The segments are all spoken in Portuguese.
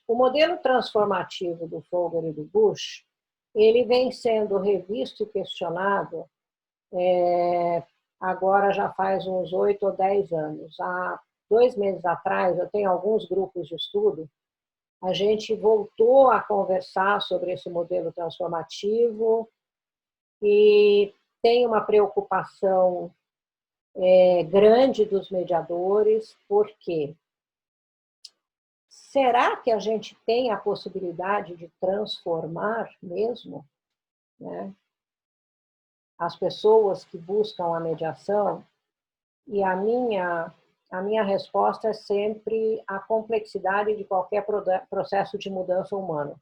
o modelo transformativo do Fogler e do Bush, ele vem sendo revisto e questionado agora já faz uns 8 ou 10 anos. Há 2 meses atrás, eu tenho alguns grupos de estudo, a gente voltou a conversar sobre esse modelo transformativo e tem uma preocupação grande dos mediadores, porque será que a gente tem a possibilidade de transformar mesmo, né, as pessoas que buscam a mediação? E a minha resposta é sempre a complexidade de qualquer processo de mudança humano.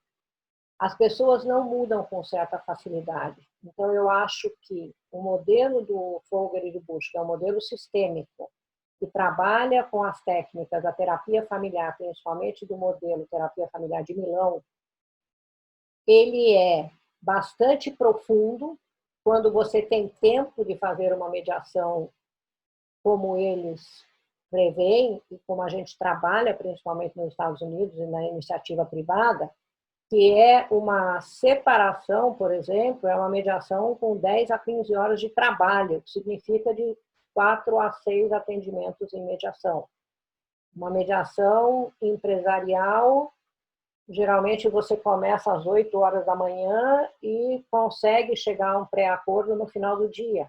As pessoas não mudam com certa facilidade. Então, eu acho que o modelo do Fogler e do Bush, que é um modelo sistêmico, que trabalha com as técnicas da terapia familiar, principalmente do modelo terapia familiar de Milão, ele é bastante profundo quando você tem tempo de fazer uma mediação como eles prevêem e como a gente trabalha, principalmente nos Estados Unidos e na iniciativa privada, que é uma separação, por exemplo, é uma mediação com 10 a 15 horas de trabalho, que significa de 4 a 6 atendimentos em mediação. Uma mediação empresarial, geralmente você começa às 8 horas da manhã e consegue chegar a um pré-acordo no final do dia.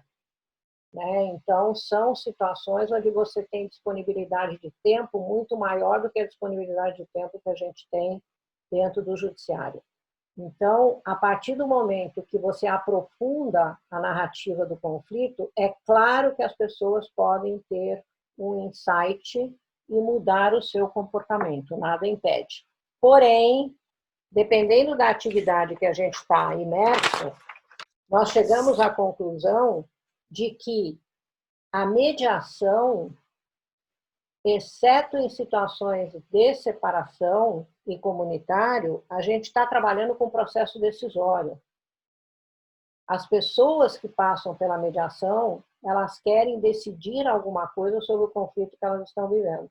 Então, são situações onde você tem disponibilidade de tempo muito maior do que a disponibilidade de tempo que a gente tem dentro do judiciário. Então, a partir do momento que você aprofunda a narrativa do conflito, é claro que as pessoas podem ter um insight e mudar o seu comportamento, nada impede. Porém, dependendo da atividade que a gente está imerso, nós chegamos à conclusão de que a mediação, exceto em situações de separação e comunitário, a gente está trabalhando com processo decisório. As pessoas que passam pela mediação, elas querem decidir alguma coisa sobre o conflito que elas estão vivendo.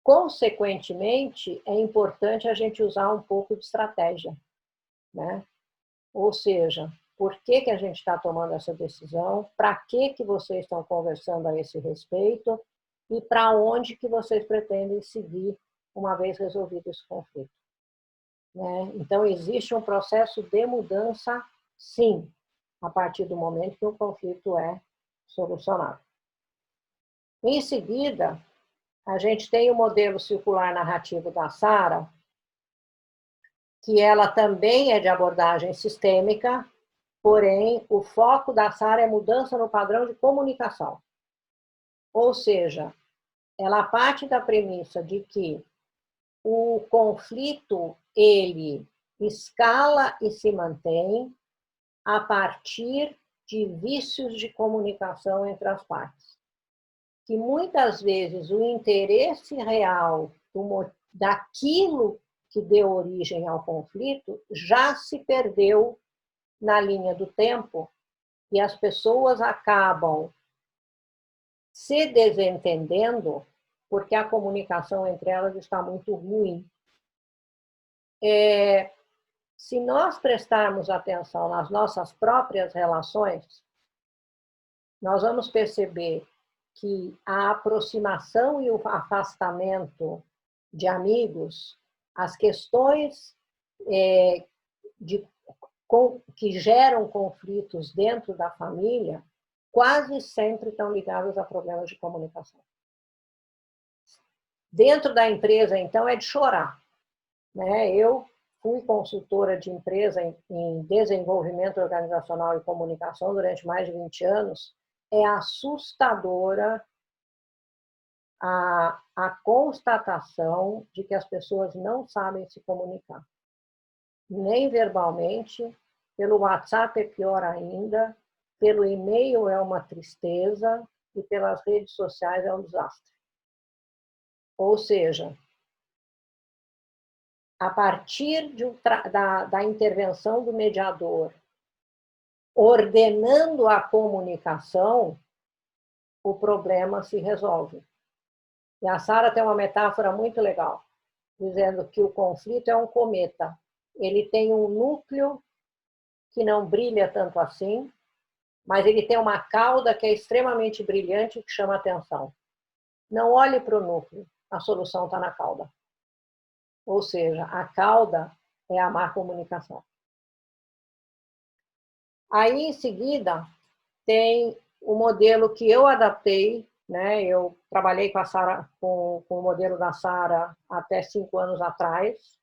Consequentemente, é importante a gente usar um pouco de estratégia, né? Ou seja, por que a gente está tomando essa decisão, para que vocês estão conversando a esse respeito e para onde que vocês pretendem seguir uma vez resolvido esse conflito. Então, existe um processo de mudança, sim, a partir do momento que o conflito é solucionado. Em seguida, a gente tem o modelo circular narrativo da Sarah, que ela também é de abordagem sistêmica, porém, o foco da Sarah é mudança no padrão de comunicação. Ou seja, ela parte da premissa de que o conflito, ele escala e se mantém a partir de vícios de comunicação entre as partes. Que muitas vezes o interesse real daquilo que deu origem ao conflito já se perdeu na linha do tempo e as pessoas acabam se desentendendo porque a comunicação entre elas está muito ruim. Se nós prestarmos atenção nas nossas próprias relações, nós vamos perceber que a aproximação e o afastamento de amigos, as questões que geram conflitos dentro da família, quase sempre estão ligadas a problemas de comunicação. Dentro da empresa, então, é de chorar. Eu fui consultora de empresa em desenvolvimento organizacional e comunicação durante mais de 20 anos. É assustadora a constatação de que as pessoas não sabem se comunicar. Nem verbalmente, pelo WhatsApp é pior ainda, pelo e-mail é uma tristeza e pelas redes sociais é um desastre. Ou seja, a partir da intervenção do mediador, ordenando a comunicação, o problema se resolve. E a Sarah tem uma metáfora muito legal. dizendo que o conflito é um cometa. Ele tem um núcleo que não brilha tanto assim, mas ele tem uma cauda que é extremamente brilhante, que chama atenção. Não olhe para o núcleo, a solução está na cauda. Ou seja, a cauda é a má comunicação. Aí, em seguida, tem o modelo que eu adaptei, né? Eu trabalhei com a Sara, com o modelo da Sara até 5 anos atrás,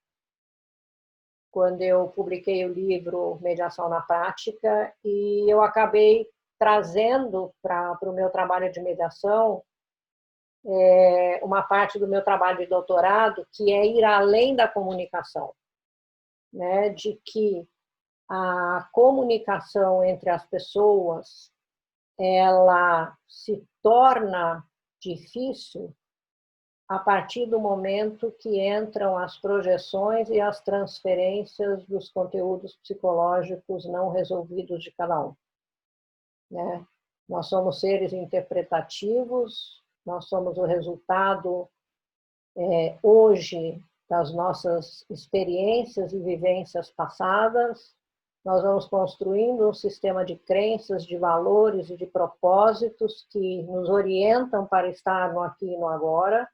quando eu publiquei o livro Mediação na Prática, e eu acabei trazendo para o meu trabalho de mediação uma parte do meu trabalho de doutorado, que é ir além da comunicação, né? De que a comunicação entre as pessoas ela se torna difícil a partir do momento que entram as projeções e as transferências dos conteúdos psicológicos não resolvidos de cada um, né? Nós somos seres interpretativos, nós somos o resultado hoje das nossas experiências e vivências passadas. Nós vamos construindo um sistema de crenças, de valores e de propósitos que nos orientam para estar no aqui e no agora.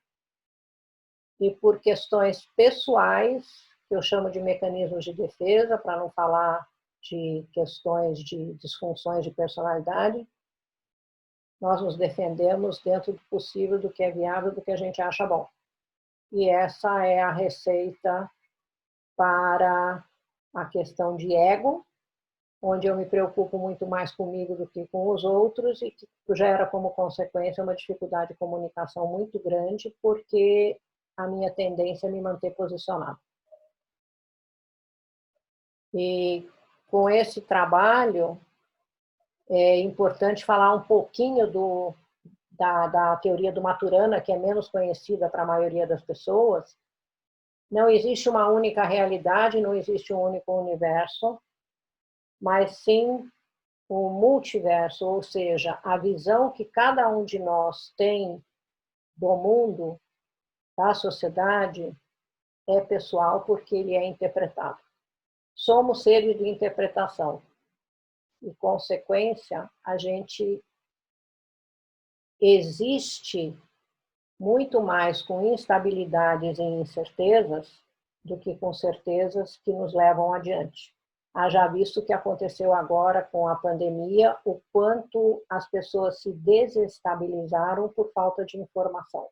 E por questões pessoais, que eu chamo de mecanismos de defesa, para não falar de questões de disfunções de personalidade, nós nos defendemos dentro do possível, do que é viável, do que a gente acha bom. E essa é a receita para a questão de ego, onde eu me preocupo muito mais comigo do que com os outros, e que gera como consequência uma dificuldade de comunicação muito grande, porque a minha tendência é me manter posicionado. E com esse trabalho, é importante falar um pouquinho da teoria do Maturana, que é menos conhecida para a maioria das pessoas. Não existe uma única realidade, não existe um único universo, mas sim o multiverso, ou seja, a visão que cada um de nós tem do mundo, da sociedade, é pessoal porque ele é interpretado. Somos seres de interpretação e, consequência, a gente existe muito mais com instabilidades e incertezas do que com certezas que nos levam adiante. Haja visto o que aconteceu agora com a pandemia, o quanto as pessoas se desestabilizaram por falta de informação.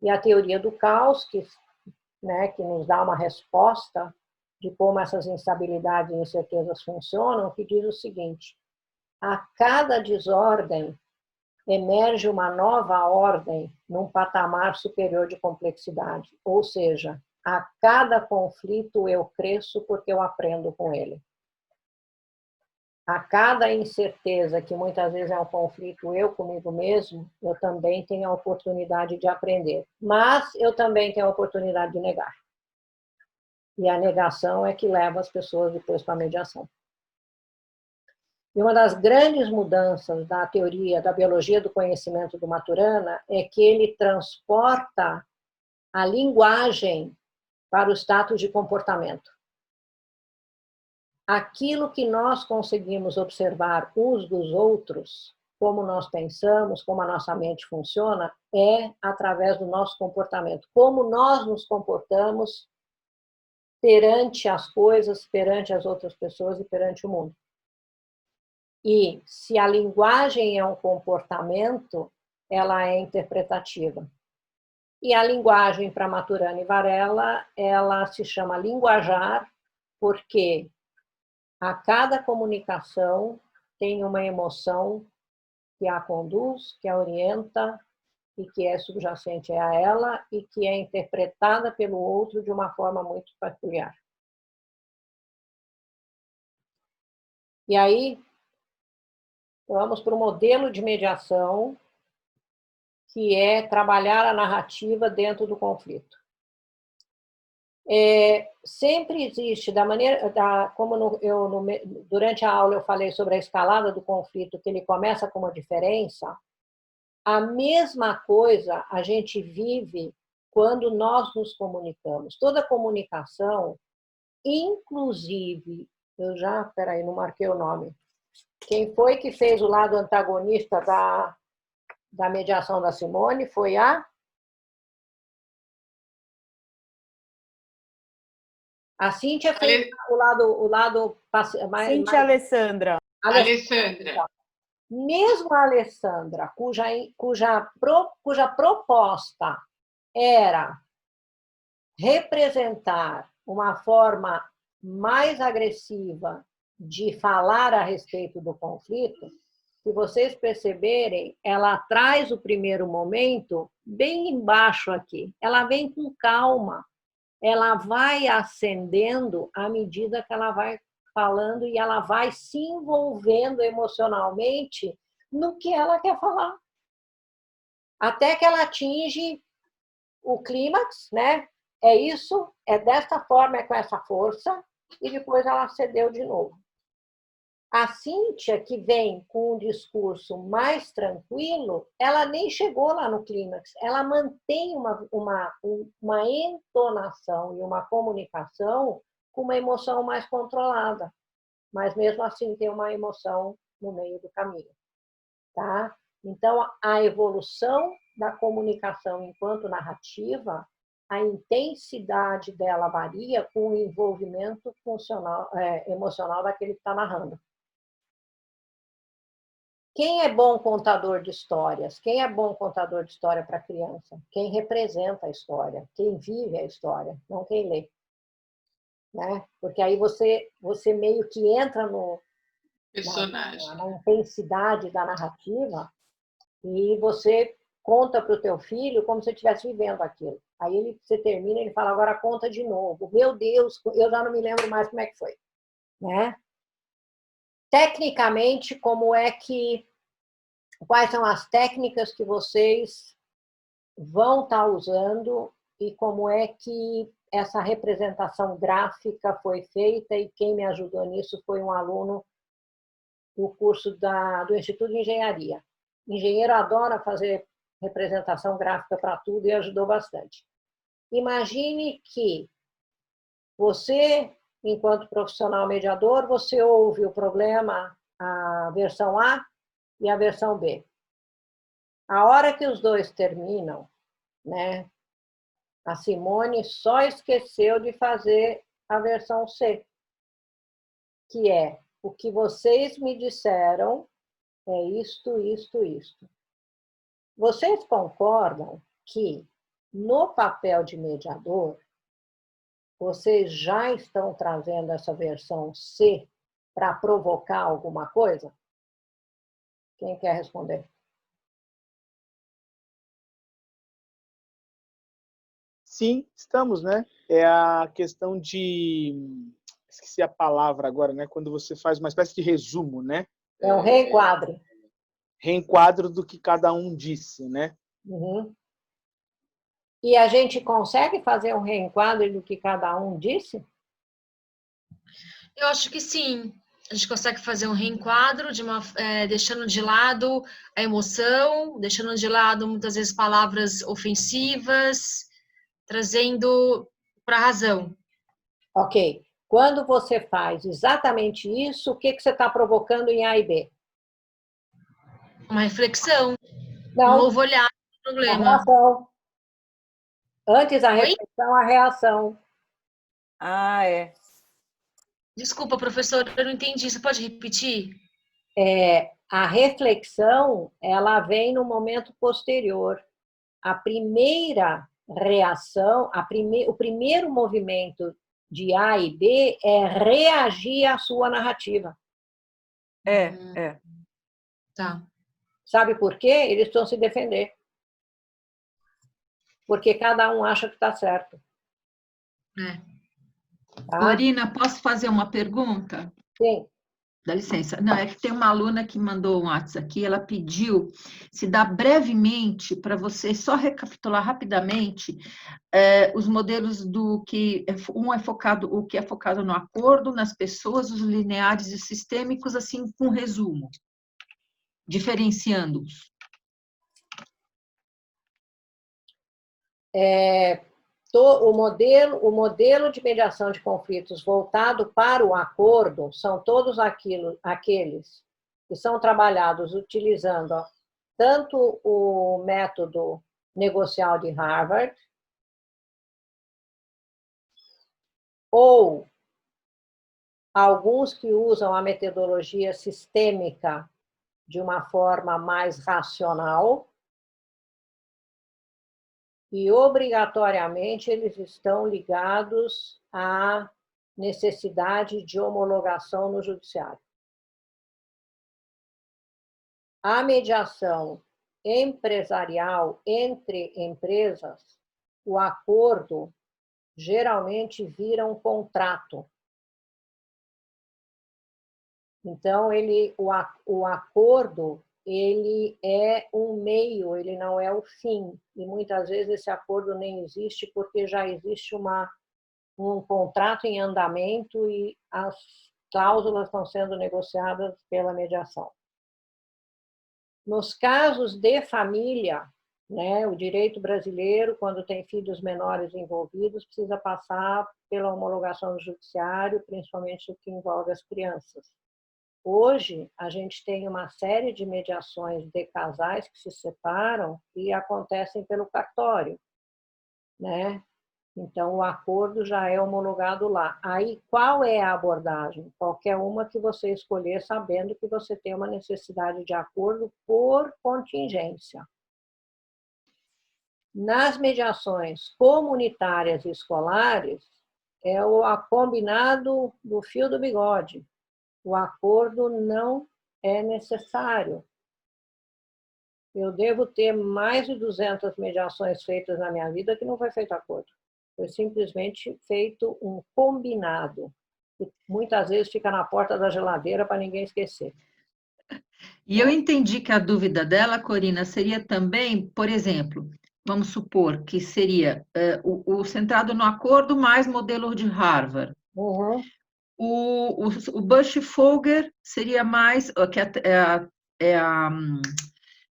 E a teoria do caos, que nos dá uma resposta de como essas instabilidades e incertezas funcionam, que diz o seguinte: a cada desordem emerge uma nova ordem num patamar superior de complexidade. Ou seja, a cada conflito eu cresço porque eu aprendo com ele. A cada incerteza, que muitas vezes é um conflito eu comigo mesmo, eu também tenho a oportunidade de aprender. Mas eu também tenho a oportunidade de negar. E a negação é que leva as pessoas depois para a mediação. E uma das grandes mudanças da teoria da biologia do conhecimento do Maturana é que ele transporta a linguagem para o status de comportamento. Aquilo que nós conseguimos observar uns dos outros, como nós pensamos, como a nossa mente funciona, é através do nosso comportamento. Como nós nos comportamos perante as coisas, perante as outras pessoas e perante o mundo. E se a linguagem é um comportamento, ela é interpretativa. E a linguagem para Maturana e Varela, ela se chama linguajar, porque a cada comunicação tem uma emoção que a conduz, que a orienta e que é subjacente a ela e que é interpretada pelo outro de uma forma muito peculiar. E aí, vamos para o modelo de mediação, que é trabalhar a narrativa dentro do conflito. Sempre existe, durante a aula eu falei sobre a escalada do conflito, que ele começa com uma diferença, a mesma coisa a gente vive quando nós nos comunicamos. Toda comunicação, inclusive, peraí, não marquei o nome. Quem foi que fez o lado antagonista da mediação da Simone? Foi a Cíntia fez o lado mais... Cíntia Alessandra. Alessandra. Mesmo a Alessandra, cuja proposta era representar uma forma mais agressiva de falar a respeito do conflito, se vocês perceberem, ela traz o primeiro momento bem embaixo aqui. Ela vem com calma. Ela vai acendendo à medida que ela vai falando e ela vai se envolvendo emocionalmente no que ela quer falar. Até que ela atinge o clímax, né? É isso, é desta forma, é com essa força, e depois ela cedeu de novo. A Cíntia, que vem com um discurso mais tranquilo, ela nem chegou lá no clímax, ela mantém uma entonação e uma comunicação com uma emoção mais controlada, mas mesmo assim tem uma emoção no meio do caminho. Tá? Então, a evolução da comunicação enquanto narrativa, a intensidade dela varia com o envolvimento emocional daquele que está narrando. Quem é bom contador de histórias? Quem é bom contador de história para criança? Quem representa a história, quem vive a história, não quem lê. Né? Porque aí você meio que entra na intensidade da narrativa e você conta para o teu filho como se estivesse vivendo aquilo. Aí você termina e ele fala, agora conta de novo. Meu Deus, eu já não me lembro mais como é que foi. Né? Tecnicamente, quais são as técnicas que vocês vão estar usando e como é que essa representação gráfica foi feita, e quem me ajudou nisso foi um aluno do curso do Instituto de Engenharia. Engenheiro adora fazer representação gráfica para tudo e ajudou bastante. Imagine que você, enquanto profissional mediador, você ouve o problema, a versão A e a versão B. A hora que os dois terminam, né, a Simone só esqueceu de fazer a versão C, que é o que vocês me disseram é isto, isto, isto. Vocês concordam que, no papel de mediador, vocês já estão trazendo essa versão C para provocar alguma coisa? Quem quer responder? Sim, estamos, né? É a questão de... Esqueci a palavra agora, né? Quando você faz uma espécie de resumo, né? É um reenquadro. Reenquadro do que cada um disse, né? Uhum. E a gente consegue fazer um reenquadro do que cada um disse? Eu acho que sim. A gente consegue fazer um reenquadro, deixando de lado a emoção, deixando de lado muitas vezes palavras ofensivas, trazendo para a razão. Ok. Quando você faz exatamente isso, o que você está provocando em A e B? Uma reflexão, Não, um novo olhar para o a problema. reação. Antes a Oi? reflexão, a reação. Ah, é. Desculpa, professor, eu não entendi. Você pode repetir? A reflexão, ela vem no momento posterior. A primeira reação, o primeiro movimento de A e B é reagir à sua narrativa. É. Tá. Sabe por quê? Eles precisam se defender. Porque cada um acha que está certo. Tá? Lorina, posso fazer uma pergunta? Sim. Dá licença. Não, é que tem uma aluna que mandou um WhatsApp aqui, ela pediu se dá brevemente para você só recapitular rapidamente os modelos do que o que é focado no acordo, nas pessoas, os lineares e os sistêmicos, assim, com resumo, diferenciando-os. o modelo de mediação de conflitos voltado para o acordo são todos aqueles que são trabalhados utilizando tanto o método negocial de Harvard ou alguns que usam a metodologia sistêmica de uma forma mais racional, e obrigatoriamente eles estão ligados à necessidade de homologação no judiciário. A mediação empresarial entre empresas, o acordo geralmente vira um contrato. Então, o acordo, ele é um meio, ele não é o fim. E muitas vezes esse acordo nem existe porque já existe um contrato em andamento e as cláusulas estão sendo negociadas pela mediação. Nos casos de família, né, o direito brasileiro, quando tem filhos menores envolvidos, precisa passar pela homologação do judiciário, principalmente o que envolve as crianças. Hoje, a gente tem uma série de mediações de casais que se separam e acontecem pelo cartório, né? Então, o acordo já é homologado lá. Aí, qual é a abordagem? Qualquer uma que você escolher, sabendo que você tem uma necessidade de acordo por contingência. Nas mediações comunitárias e escolares, é o combinado do fio do bigode. O acordo não é necessário. Eu devo ter mais de 200 mediações feitas na minha vida que não foi feito acordo. Foi simplesmente feito um combinado, que muitas vezes fica na porta da geladeira para ninguém esquecer. E eu entendi que a dúvida dela, Corina, seria também, por exemplo, vamos supor que seria o centrado no acordo mais modelo de Harvard. Uhum. O Bush-Folger seria mais que a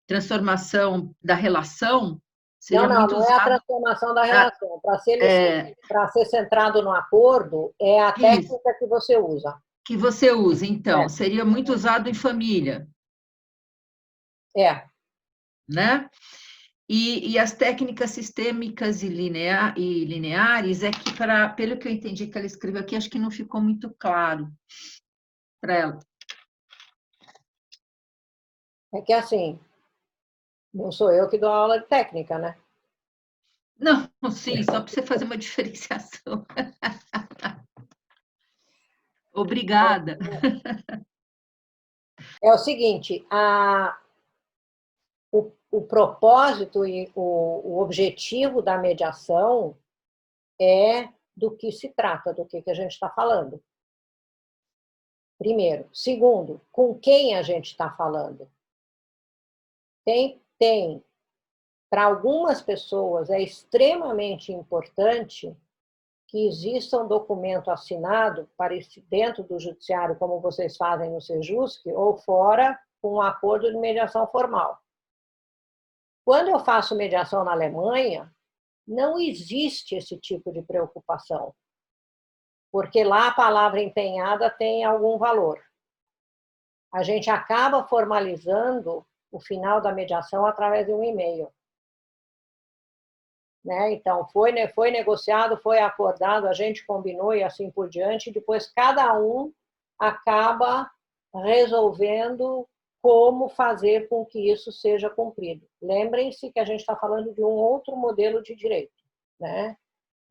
transformação da relação. Seria Não muito é a usado. transformação da relação. Para ser centrado no acordo, é a técnica que você usa. Que você usa, então. Seria muito usado em família. Né? E as técnicas sistêmicas e lineares é que, pelo que eu entendi que ela escreveu aqui, acho que não ficou muito claro para ela. É que assim, não sou eu que dou aula de técnica, né? Não, sim, só para você fazer uma diferenciação. Obrigada. É o seguinte, o propósito e o objetivo da mediação é do que se trata, do que a gente está falando. Primeiro. Segundo, com quem a gente está falando. Para algumas pessoas, é extremamente importante que exista um documento assinado dentro do judiciário, como vocês fazem no Sejusc, ou fora, com um acordo de mediação formal. Quando eu faço mediação na Alemanha, não existe esse tipo de preocupação, porque lá a palavra empenhada tem algum valor. A gente acaba formalizando o final da mediação através de um e-mail. Né? Então, foi negociado, foi acordado, a gente combinou e assim por diante, e depois cada um acaba resolvendo como fazer com que isso seja cumprido. Lembrem-se que a gente está falando de um outro modelo de direito. Né?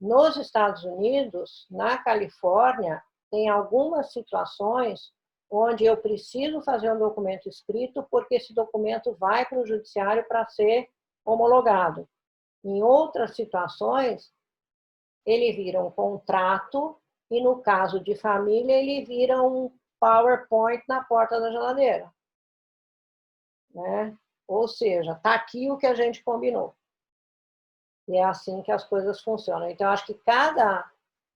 Nos Estados Unidos, na Califórnia, tem algumas situações onde eu preciso fazer um documento escrito porque esse documento vai para o judiciário para ser homologado. Em outras situações, ele vira um contrato e, no caso de família, ele vira um PowerPoint na porta da geladeira. Né? Ou seja, está aqui o que a gente combinou. E é assim que as coisas funcionam. Então, acho que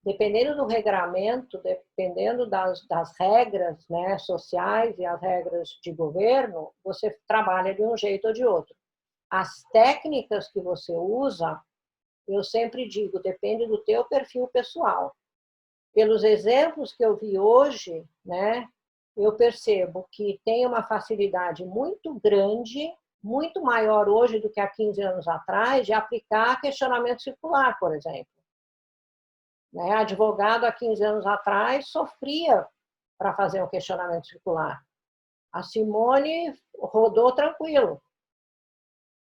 dependendo do regramento, dependendo das regras, né, sociais e as regras de governo, você trabalha de um jeito ou de outro. As técnicas que você usa eu sempre digo, depende do teu perfil pessoal. Pelos exemplos que eu vi hoje, né, eu percebo que tem uma facilidade muito grande, muito maior hoje do que há 15 anos atrás, de aplicar questionamento circular, por exemplo. Né? Advogado há 15 anos atrás sofria para fazer um questionamento circular. A Simone rodou tranquilo.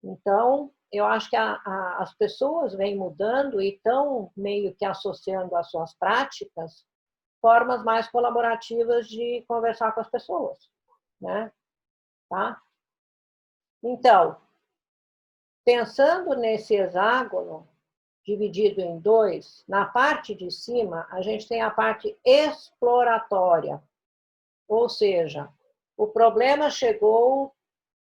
Então, eu acho que as pessoas vêm mudando e estão meio que associando às suas práticas formas mais colaborativas de conversar com as pessoas, né? Tá? Então, pensando nesse hexágono dividido em dois, na parte de cima, a gente tem a parte exploratória, ou seja, o problema chegou,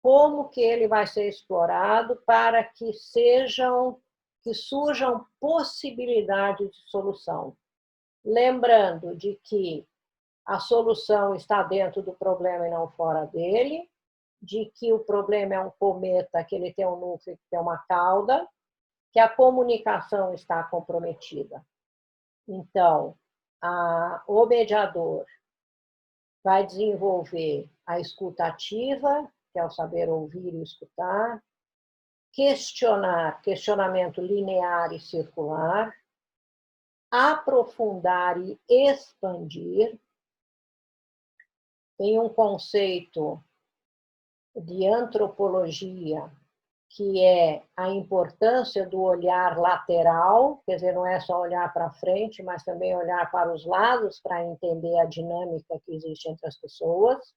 como que ele vai ser explorado para que surjam possibilidades de solução. Lembrando de que a solução está dentro do problema e não fora dele, de que o problema é um cometa, que ele tem um núcleo, que tem uma cauda, que a comunicação está comprometida. Então, o mediador vai desenvolver a escuta ativa, que é o saber ouvir e escutar, questionamento linear e circular, aprofundar e expandir. Tem um conceito de antropologia que é a importância do olhar lateral, quer dizer, não é só olhar para frente, mas também olhar para os lados para entender a dinâmica que existe entre as pessoas.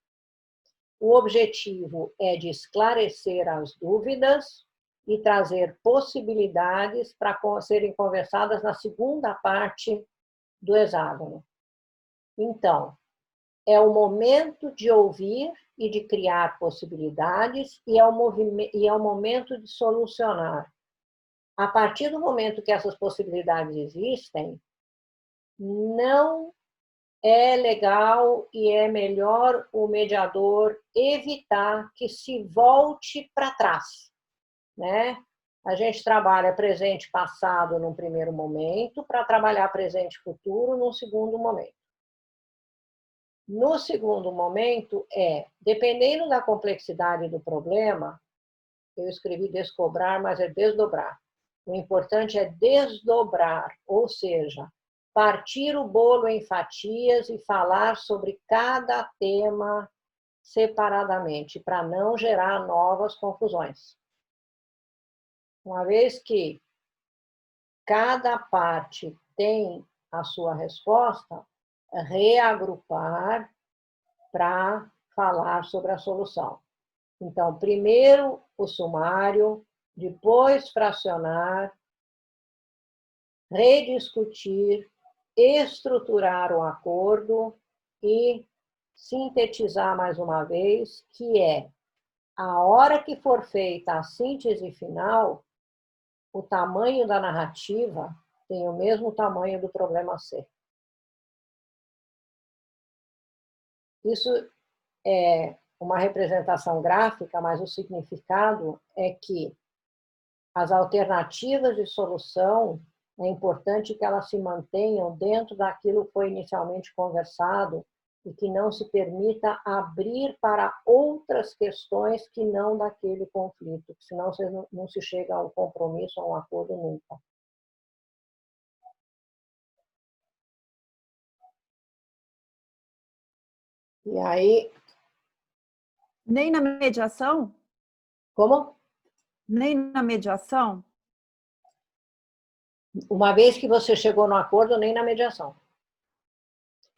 O objetivo é de esclarecer as dúvidas e trazer possibilidades para serem conversadas na segunda parte do hexágono. Então, é o momento de ouvir e de criar possibilidades e é o momento de solucionar. A partir do momento que essas possibilidades existem, não é legal e é melhor o mediador evitar que se volte para trás, né? A gente trabalha presente e passado num primeiro momento para trabalhar presente e futuro num segundo momento. No segundo momento dependendo da complexidade do problema, eu escrevi descobrar, mas é desdobrar. O importante é desdobrar, ou seja, partir o bolo em fatias e falar sobre cada tema separadamente, para não gerar novas confusões. Uma vez que cada parte tem a sua resposta, reagrupar para falar sobre a solução. Então, primeiro o sumário, depois fracionar, rediscutir, estruturar o acordo e sintetizar mais uma vez, que é a hora que for feita a síntese final, o tamanho da narrativa tem o mesmo tamanho do problema C. Isso é uma representação gráfica, mas o significado é que as alternativas de solução, é importante que elas se mantenham dentro daquilo que foi inicialmente conversado e que não se permita abrir para outras questões que não daquele conflito, senão não se chega a um compromisso, a um acordo nunca. E aí... Nem na mediação? Como? Nem na mediação? Uma vez que você chegou no acordo, nem na mediação.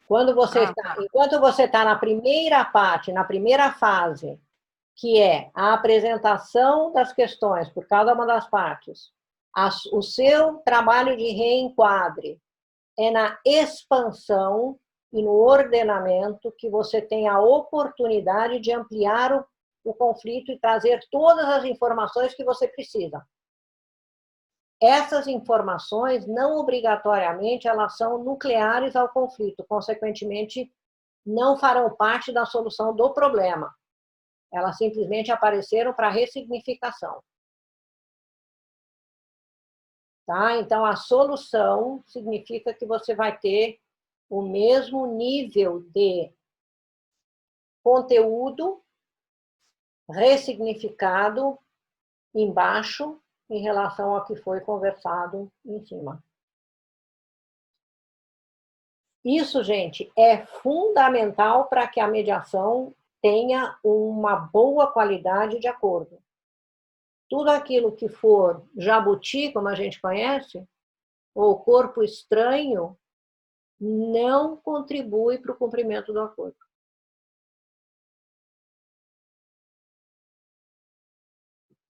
Enquanto você está na primeira parte, na primeira fase, que é a apresentação das questões por cada uma das partes, o seu trabalho de reenquadre é na expansão e no ordenamento que você tem a oportunidade de ampliar o conflito e trazer todas as informações que você precisa. Essas informações, não obrigatoriamente, elas são nucleares ao conflito, consequentemente, não farão parte da solução do problema. Elas simplesmente apareceram para ressignificação. Tá? Então, a solução significa que você vai ter o mesmo nível de conteúdo ressignificado embaixo em relação ao que foi conversado em cima. Isso, gente, é fundamental para que a mediação tenha uma boa qualidade de acordo. Tudo aquilo que for jabuti, como a gente conhece, ou corpo estranho, não contribui para o cumprimento do acordo.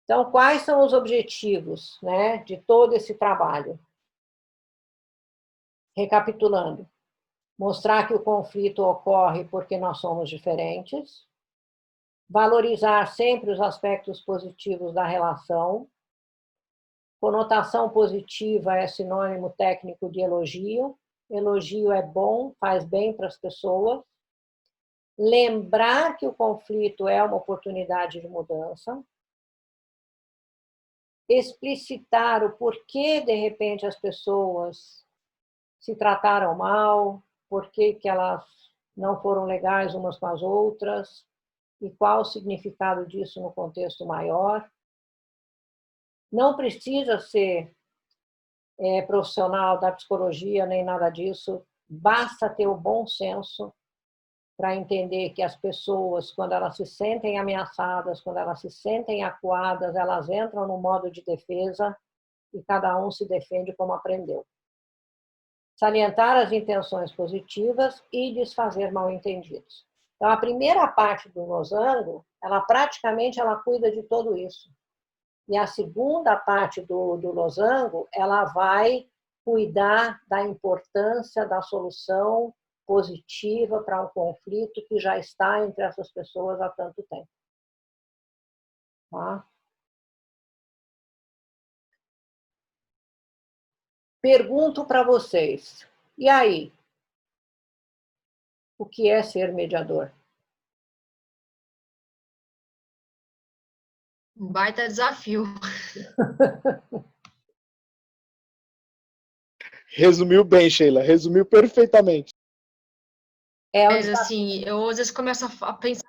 Então, quais são os objetivos, né, de todo esse trabalho? Recapitulando, mostrar que o conflito ocorre porque nós somos diferentes, valorizar sempre os aspectos positivos da relação. Conotação positiva é sinônimo técnico de elogio. Elogio é bom, faz bem para as pessoas. Lembrar que o conflito é uma oportunidade de mudança. Explicitar o porquê, de repente, as pessoas se trataram mal, porquê que elas não foram legais umas com as outras, e qual o significado disso no contexto maior. Não precisa ser profissional da psicologia, nem nada disso, basta ter o bom senso para entender que as pessoas, quando elas se sentem ameaçadas, quando elas se sentem acuadas, elas entram no modo de defesa e cada um se defende como aprendeu. Salientar as intenções positivas e desfazer mal-entendidos. Então, a primeira parte do losango, ela praticamente cuida de tudo isso. E a segunda parte do losango, ela vai cuidar da importância da solução positiva para um conflito que já está entre essas pessoas há tanto tempo. Tá? Pergunto para vocês, e aí? O que é ser mediador? Um baita desafio. Resumiu bem, Sheila, resumiu perfeitamente. Mas assim, eu às vezes começo a pensar.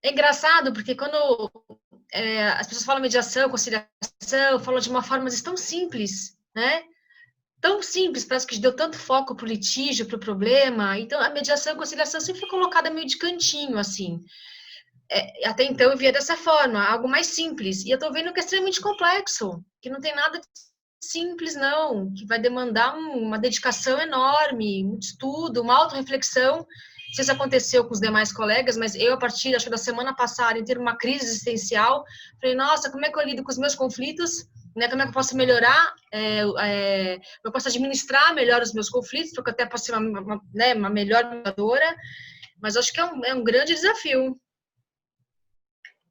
É engraçado, porque quando as pessoas falam mediação, conciliação, falam de uma forma tão simples, né? Tão simples, parece que deu tanto foco para o litígio, para o problema. Então, a mediação e a conciliação sempre foi colocada meio de cantinho, assim. Até então, eu via dessa forma, algo mais simples. E eu estou vendo que é extremamente complexo, que não tem nada de simples, não, que vai demandar uma dedicação enorme, muito estudo, uma autorreflexão. Não sei se aconteceu com os demais colegas, mas eu, a partir, acho que da semana passada, em ter uma crise existencial, falei, nossa, como é que eu lido com os meus conflitos? Né, como é que eu posso melhorar, eu posso administrar melhor os meus conflitos, porque eu até posso ser uma melhor mediadora, mas acho que é um grande desafio.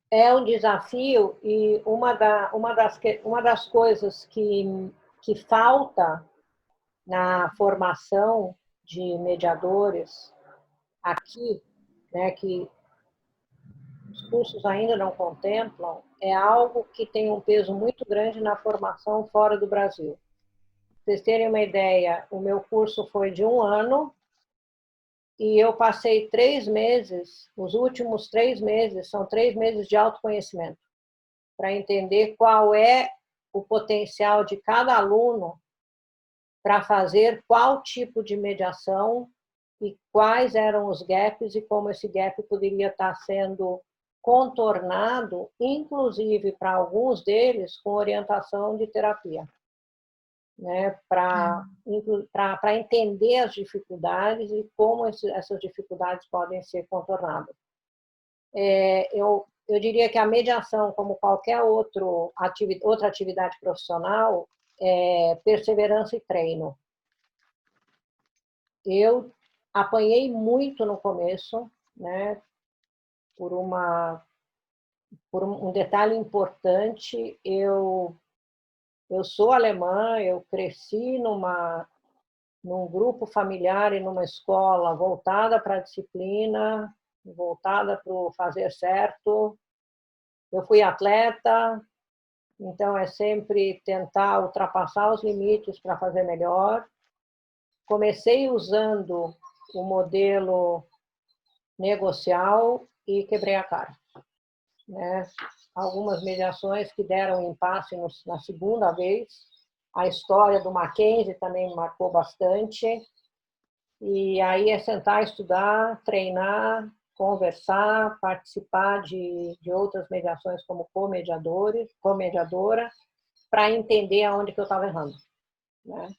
É um desafio e uma das coisas que falta na formação de mediadores aqui, né, que os cursos ainda não contemplam, é algo que tem um peso muito grande na formação fora do Brasil. Para vocês terem uma ideia, o meu curso foi de 1 ano e eu passei 3 meses, os últimos 3 meses, são 3 meses de autoconhecimento, para entender qual é o potencial de cada aluno para fazer qual tipo de mediação e quais eram os gaps e como esse gap poderia estar sendo contornado, inclusive para alguns deles, com orientação de terapia, né? Para entender as dificuldades e como essas dificuldades podem ser contornadas. Eu diria que a mediação, como qualquer outra atividade profissional, é perseverança e treino. Eu apanhei muito no começo, né? Por um detalhe importante, eu sou alemã, eu cresci num grupo familiar e numa escola voltada para a disciplina, voltada para o fazer certo. Eu fui atleta, Então, é sempre tentar ultrapassar os limites para fazer melhor. Comecei usando o modelo negocial e quebrei a cara, né? Algumas mediações que deram impasse na segunda vez. A história do Mackenzie também me marcou bastante. E aí é sentar, estudar, treinar, conversar, participar de outras mediações como co-mediadora, para entender aonde que eu estava errando, né?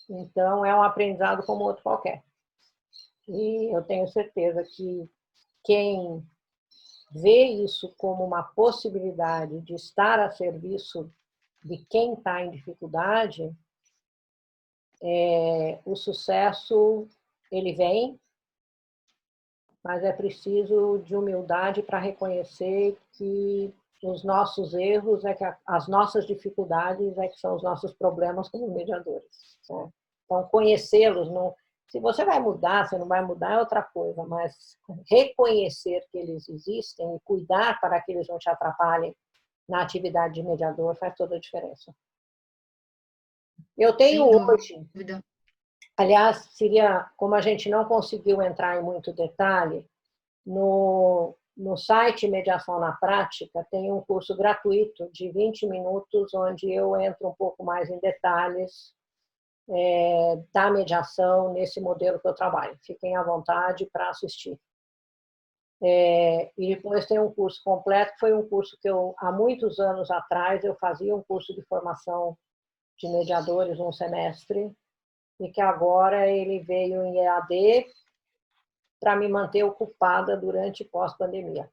Então, é um aprendizado como outro qualquer. E eu tenho certeza que quem vê isso como uma possibilidade de estar a serviço de quem está em dificuldade, o sucesso, ele vem, mas é preciso de humildade para reconhecer que os nossos erros, as nossas dificuldades que são os nossos problemas como mediadores, né? Então, conhecê-los, se você vai mudar, se não vai mudar é outra coisa, mas reconhecer que eles existem e cuidar para que eles não te atrapalhem na atividade de mediador faz toda a diferença. Eu tenho hoje, aliás, seria, como a gente não conseguiu entrar em muito detalhe, no site Mediação na Prática tem um curso gratuito de 20 minutos, onde eu entro um pouco mais em detalhes da mediação nesse modelo que eu trabalho. Fiquem à vontade para assistir. E depois tem um curso completo, que foi um curso que há muitos anos atrás, eu fazia um curso de formação de mediadores, um semestre, e que agora ele veio em EAD para me manter ocupada durante pós-pandemia.